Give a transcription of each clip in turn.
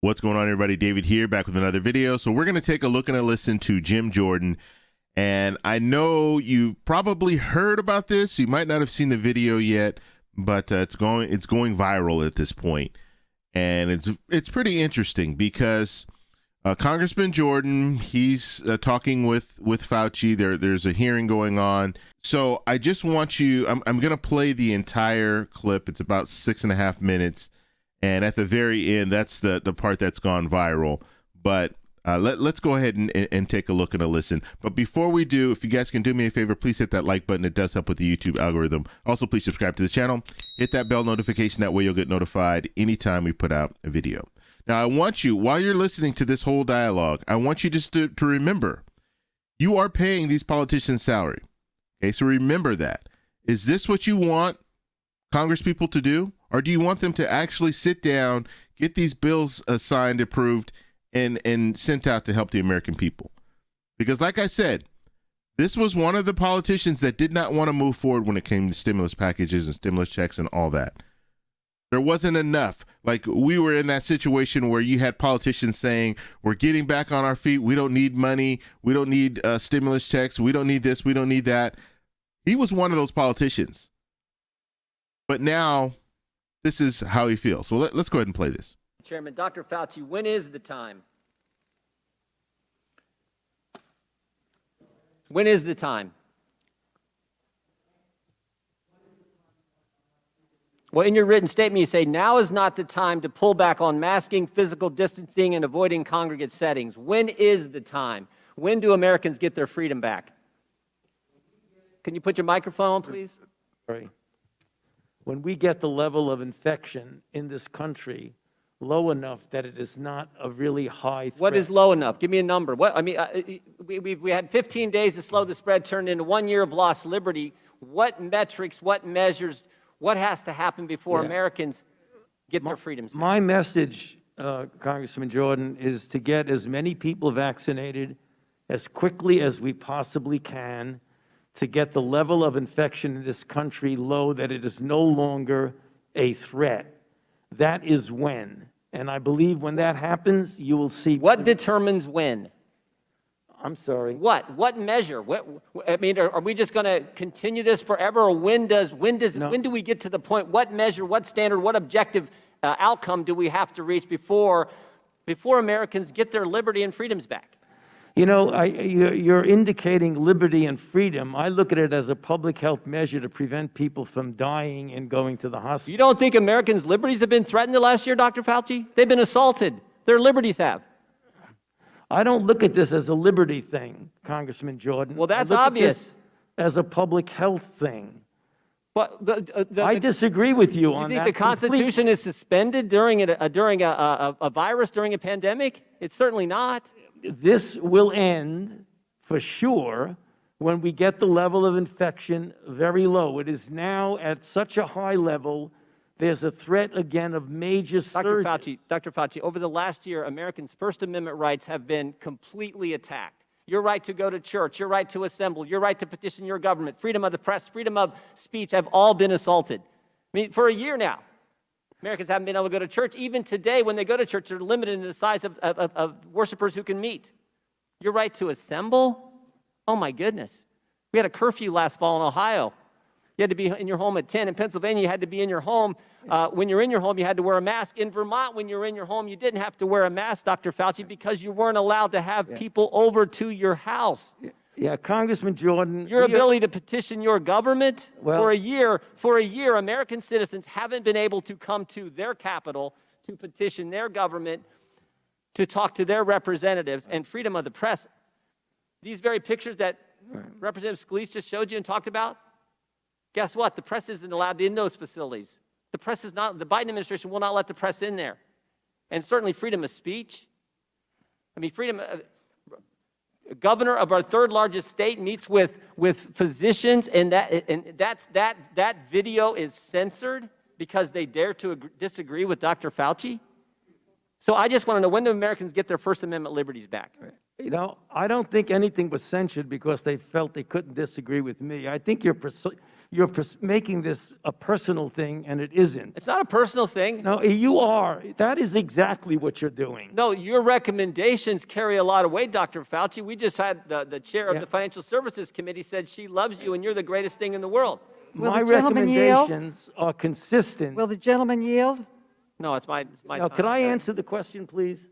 What's going on, everybody? David here, back with another video. So we're going to take a look and a listen to Jim Jordan. And I know you've probably heard about this. You might not have seen the video yet, but it's going viral at this point. And it's pretty interesting because Congressman Jordan, he's talking with Fauci. There's a hearing going on. So I just want you, I'm going to play the entire clip. It's about 6.5 minutes. And at the very end, that's the part that's gone viral. But let's go ahead and take a look and a listen. But before we do, if you guys can do me a favor, please hit that like button. It does help with the YouTube algorithm. Also, please subscribe to the channel. Hit that bell notification. That way you'll get notified anytime we put out a video. Now, I want you, while you're listening to this whole dialogue, I want you just to remember, you are paying these politicians' salary. Okay, so remember that. Is this what you want Congress people to do? Or do you want them to actually sit down, get these bills signed, approved, and sent out to help the American people? Because like I said, this was one of the politicians that did not want to move forward when it came to stimulus packages and stimulus checks and all that. There wasn't enough. Like, we were in that situation where you had politicians saying, we're getting back on our feet. We don't need money. We don't need stimulus checks. We don't need this. We don't need that. He was one of those politicians. But now, this is how he feels. So let's go ahead and play this. Chairman, Dr. Fauci, when is the time? When is the time? Well, in your written statement, you say, now is not the time to pull back on masking, physical distancing, and avoiding congregate settings. When is the time? When do Americans get their freedom back? Can you put your microphone on, please? Sorry. When we get the level of infection in this country low enough that it is not a really high threat. What is low enough? Give me a number. What, I mean, we had 15 days to slow the spread, turned into 1 year of lost liberty. What metrics, what measures, what has to happen before Americans get their freedoms back? My message, Congressman Jordan, is to get as many people vaccinated as quickly as we possibly can, to get the level of infection in this country low that it is no longer a threat. That is when. And I believe when that happens, you will see. What determines when? I'm sorry. What measure? I mean, are we just going to continue this forever, or when do we get to the point? What measure? What standard? What objective outcome do we have to reach before Americans get their liberty and freedoms back? You know, you're indicating liberty and freedom. I look at it as a public health measure to prevent people from dying and going to the hospital. You don't think Americans' liberties have been threatened the last year, Dr. Fauci? They've been assaulted. Their liberties have. I don't look at this as a liberty thing, Congressman Jordan. Well, that's I look obvious. at this as a public health thing. But I disagree with you on that. You think the Constitution is suspended during a virus, during a pandemic? It's certainly not. This will end for sure when we get the level of infection very low. It is now at such a high level, there's a threat again of major surges. Dr. Fauci, over the last year, Americans' First Amendment rights have been completely attacked. Your right to go to church, your right to assemble, your right to petition your government, freedom of the press, freedom of speech have all been assaulted. I mean, for a year now, Americans haven't been able to go to church. Even today, when they go to church, they're limited in the size of worshipers who can meet. Your right to assemble? Oh, my goodness. We had a curfew last fall in Ohio. You had to be in your home at 10. In Pennsylvania, you had to be in your home. When you're in your home, you had to wear a mask. In Vermont, when you're in your home, you didn't have to wear a mask, Dr. Fauci, because you weren't allowed to have people over to your house. Yeah, Congressman Jordan. Your ability to petition your government for a year, American citizens haven't been able to come to their capital to petition their government, to talk to their representatives, and freedom of the press. These very pictures that Representative Scalise just showed you and talked about, guess what? The press isn't allowed in those facilities. The press is not, the Biden administration will not let the press in there. And certainly freedom of speech. I mean, governor of our third largest state meets with physicians, and that video is censored because they dare to disagree with Dr. Fauci. So I just want to know, when do Americans get their First Amendment liberties back? You know, I don't think anything was censored because they felt they couldn't disagree with me. I think you're You're making this a personal thing, and it isn't. It's not a personal thing. No, you are. That is exactly what you're doing. No, your recommendations carry a lot of weight, Dr. Fauci. We just had the chair of the Financial Services Committee said she loves you and you're the greatest thing in the world. My recommendations are consistent. Will the gentleman yield? No, it's my Now, time. could I answer the question, please?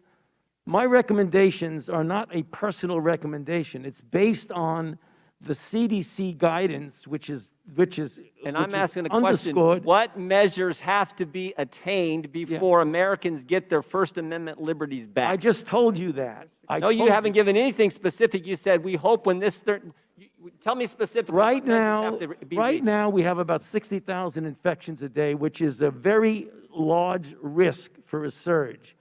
My recommendations are not a personal recommendation. It's based on the CDC guidance, which is And I'm asking the question, underscored. what measures have to be attained before Americans get their First Amendment liberties back? I just told you that. No, you haven't given anything specific. You said, we hope when this tell me specifically. Right what measures now, have to be right reached. now, we have about 60,000 infections a day, which is a very large risk for a surge.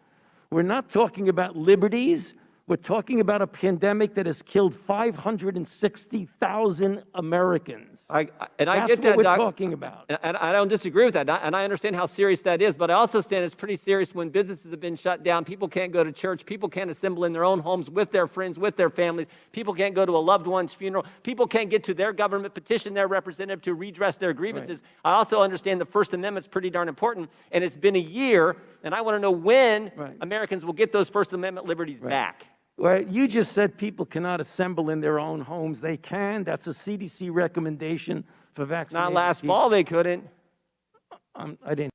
We're not talking about liberties. We're talking about a pandemic that has killed 560,000 Americans. I get That's that, what we're Doc. talking about. And I don't disagree with that, and I understand how serious that is, but I also understand it's pretty serious when businesses have been shut down, people can't go to church, people can't assemble in their own homes with their friends, with their families, people can't go to a loved one's funeral, people can't get to their government, petition their representative to redress their grievances. Right. I also understand the First Amendment's pretty darn important, and it's been a year, and I want to know when Americans will get those First Amendment liberties back. Right. You just said people cannot assemble in their own homes. They can. That's a CDC recommendation for vaccinated Not last people. fall, they couldn't. I didn't.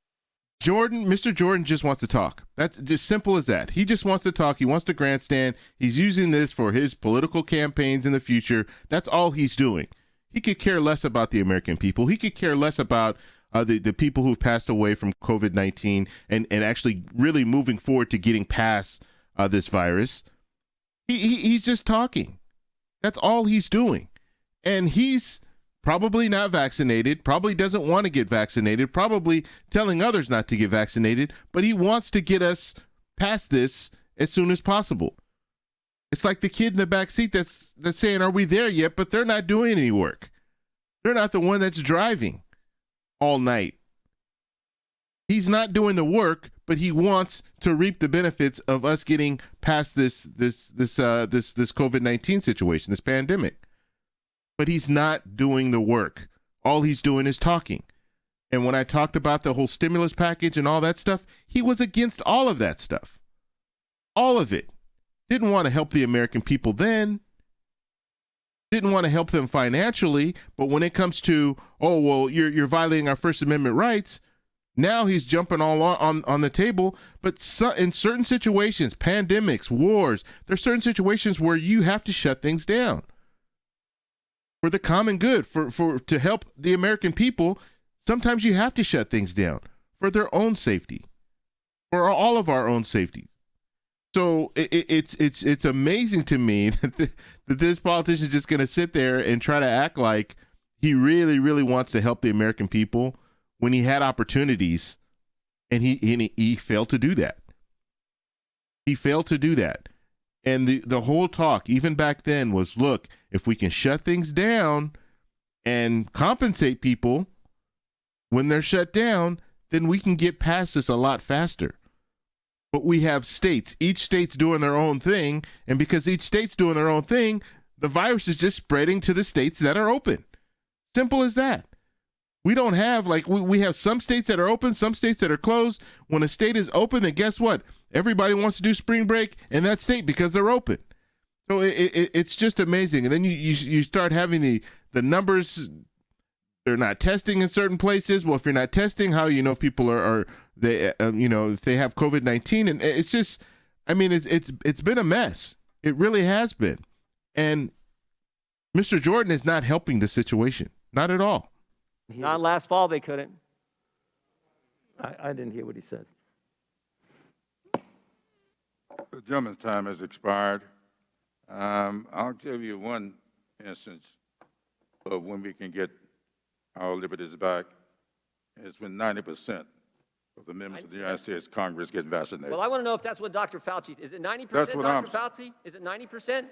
Mr. Jordan just wants to talk. That's just simple as that. He just wants to talk. He wants to grandstand. He's using this for his political campaigns in the future. That's all he's doing. He could care less about the American people. He could care less about the people who've passed away from COVID-19 and actually really moving forward to getting past this virus. He's just talking. That's all he's doing. And he's probably not vaccinated, probably doesn't want to get vaccinated, probably telling others not to get vaccinated, but he wants to get us past this as soon as possible. It's like the kid in the back seat that's saying, are we there yet? But they're not doing any work. They're not the one that's driving all night. He's not doing the work, but he wants to reap the benefits of us getting past this COVID-19 situation, this pandemic. But he's not doing the work. All he's doing is talking. And when I talked about the whole stimulus package and all that stuff, he was against all of that stuff. All of it. Didn't want to help the American people then. Didn't want to help them financially. But when it comes to, oh, well, you're violating our First Amendment rights, now he's jumping all on the table. But in certain situations, pandemics, wars, there's certain situations where you have to shut things down for the common good, to help the American people. Sometimes you have to shut things down for their own safety, for all of our own safety. So it's amazing to me that this politician is just going to sit there and try to act like he really, really wants to help the American people when he had opportunities, and he failed to do that. He failed to do that. And the whole talk, even back then, was, look, if we can shut things down and compensate people when they're shut down, then we can get past this a lot faster. But we have states. Each state's doing their own thing. And because each state's doing their own thing, the virus is just spreading to the states that are open. Simple as that. We don't have, we have some states that are open, some states that are closed. When a state is open, then guess what? Everybody wants to do spring break in that state because they're open. So it's just amazing. And then you start having the numbers. They're not testing in certain places. Well, if you're not testing, how you know if people if they have COVID-19? And it's just, it's been a mess. It really has been. And Mr. Jordan is not helping the situation. Not at all. Not last fall, they couldn't. I didn't hear what he said. The gentleman's time has expired. I'll give you one instance of when we can get our liberties back. It's when 90% of the members of the United States Congress get vaccinated. Well, I want to know if that's what Dr. Fauci, is it 90%, That's what Dr. Fauci? Is it 90%?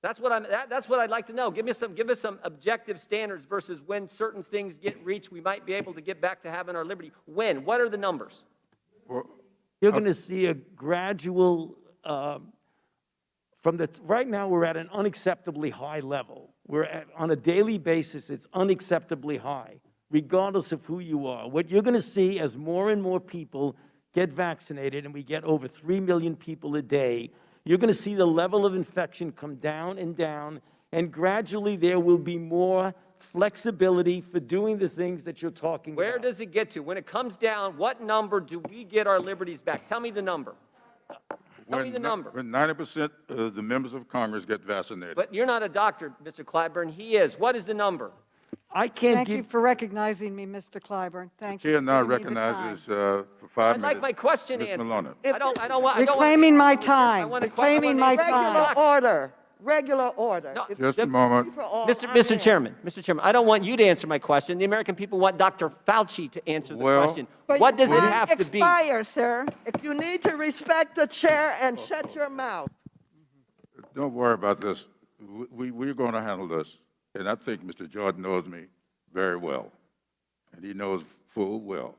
That's what I'd like to know. Give us some objective standards versus when certain things get reached, we might be able to get back to having our liberty. When? What are the numbers? Well, You're going to see a gradual right now, we're at an unacceptably high level. On a daily basis, it's unacceptably high, regardless of who you are. What you're going to see as more and more people get vaccinated, and we get over 3 million people a day, you're going to see the level of infection come down, and gradually there will be more flexibility for doing the things that you're talking Where about. does it get to? When it comes down, what number do we get our liberties back? Tell me the number. Tell me the number. When 90% of the members of Congress get vaccinated. But you're not a doctor, Mr. Clyburn. He is. What is the number? I can't Thank give... you for recognizing me, Mr. Clyburn. Thank you. Chair for now giving me the recognizes time. for 5 I'd minutes. like my question Ms. answered. Maloney. I don't want. Reclaiming my I time. want a Reclaiming my time. Regular order. No, Just a moment. Mr. Chairman, I don't want you to answer my question. The American people want Dr. Fauci to answer the Well- question. What does it have to be? Sir. You need to respect the chair and shut your mouth. Don't worry about this. We're going to handle this. And I think Mr. Jordan knows me very well. And he knows full well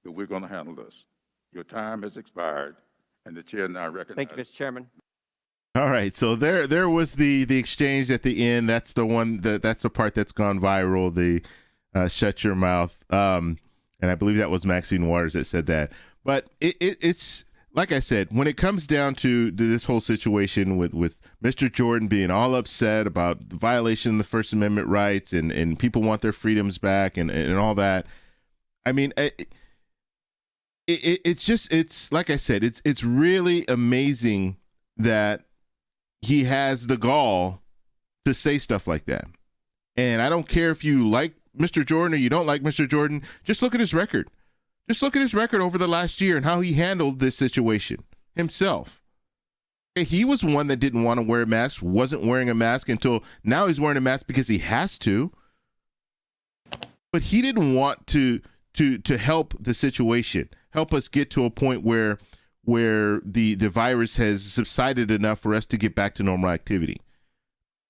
that we're going to handle this. Your time has expired, and the chair now recognizes. Thank you, Mr. Chairman. All right, so there was the exchange at the end. That's the one that's the part that's gone viral. The shut your mouth, and I believe that was Maxine Waters that said that. But it's like I said, when it comes down to this whole situation with Mr. Jordan being all upset about the violation of the First Amendment rights and people want their freedoms back and all that. I mean, it's like I said, it's really amazing that he has the gall to say stuff like that. And I don't care if you like Mr. Jordan or you don't like Mr. Jordan, just look at his record. Just look at his record over the last year and how he handled this situation himself. He was one that didn't want to wear a mask, wasn't wearing a mask until now he's wearing a mask because he has to. But he didn't want to help the situation, help us get to a point where the virus has subsided enough for us to get back to normal activity.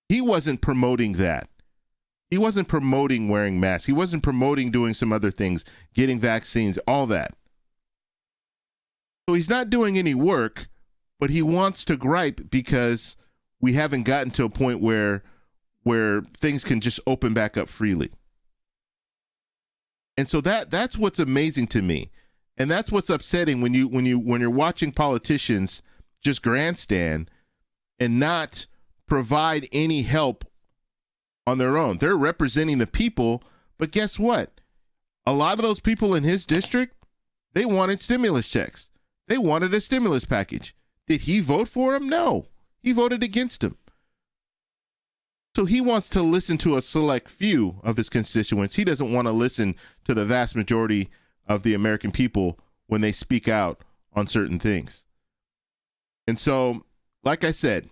He wasn't promoting that. He wasn't promoting wearing masks. He wasn't promoting doing some other things, getting vaccines, all that. So he's not doing any work, but he wants to gripe because we haven't gotten to a point where things can just open back up freely. And so that's what's amazing to me. And that's what's upsetting when you're watching politicians just grandstand and not provide any help on their own. They're representing the people, but guess what? A lot of those people in his district, they wanted stimulus checks. They wanted a stimulus package. Did he vote for them? No. He voted against them. So he wants to listen to a select few of his constituents. He doesn't want to listen to the vast majority of the American people when they speak out on certain things. And so, like I said,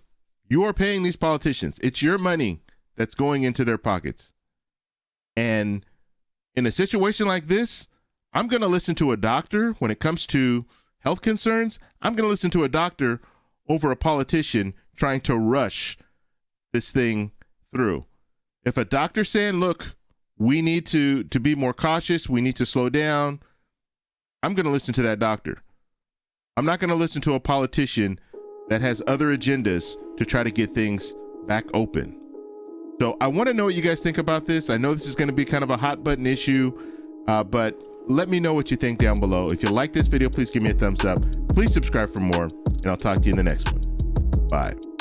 you are paying these politicians. It's your money that's going into their pockets. And in a situation like this, I'm going to listen to a doctor when it comes to health concerns. I'm going to listen to a doctor over a politician trying to rush this thing through. If a doctor's saying, look, we need to be more cautious, we need to slow down, I'm going to listen to that doctor. I'm not going to listen to a politician that has other agendas to try to get things back open. So I want to know what you guys think about this. I know this is going to be kind of a hot button issue, but let me know what you think down below. If you like this video, please give me a thumbs up. Please subscribe for more, and I'll talk to you in the next one. Bye.